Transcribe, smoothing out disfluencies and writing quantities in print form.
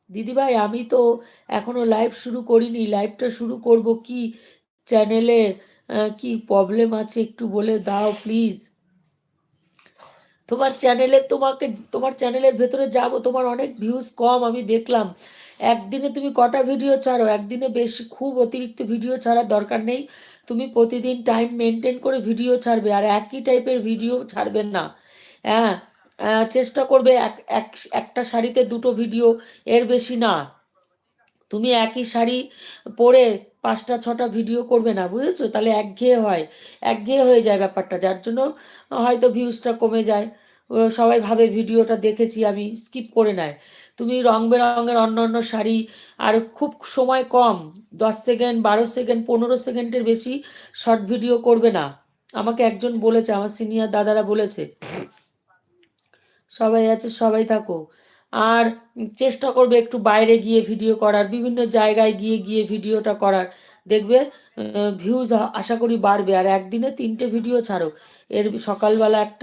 দিদিভাই আমি তো এখনো লাইভ শুরু করিনি, লাইভটা শুরু করব কি চ্যানেলে কি প্রবলেম আছে একটু বলে দাও প্লিজ। তোমার চ্যানেলের ভেতরে যাব, তোমার অনেক ভিউজ কম আমি দেখলাম। একদিনে তুমি কটা ভিডিও ছাড়ো? একদিনে বেশি খুব অতিরিক্ত ভিডিও ছাড়ার দরকার নেই। তুমি প্রতিদিন টাইম মেনটেন করে ভিডিও ছাড়বে, আর একই টাইপের ভিডিও ছাড়বে না। হ্যাঁ, চেষ্টা করবে একটা শাড়িতে দুটো ভিডিও, এর বেশি না। তুমি একই শাড়ি পরে 5টা 6টা ভিডিও করবে না, বুঝেছো? তাহলে একঘেয়ে হয়ে যায় ব্যাপারটা, যার জন্য হয়তো ভিউজটা কমে যায়। সবাই ভাবে ভিডিওটা দেখেছি আমি, স্কিপ করে নেয়। তুমি রং বেরঙের অন্য অন্য শাড়ি, আর খুব সময় কম, 10 সেকেন্ড 12 সেকেন্ড 15 সেকেন্ডের বেশি শর্ট ভিডিও করবে না। আমাকে একজন বলেছে, আমার সিনিয়র দাদারা বলেছে। সবাই আছে, সবাই থাকো। আর চেষ্টা করবে একটু বাইরে গিয়ে ভিডিও করার, বিভিন্ন জায়গায় গিয়ে গিয়ে ভিডিওটা করার। দেখবে ভিউজ আশা করি বাড়বে। আর একদিনে 3টে ভিডিও ছাড়ো, এর সকালবেলা একটা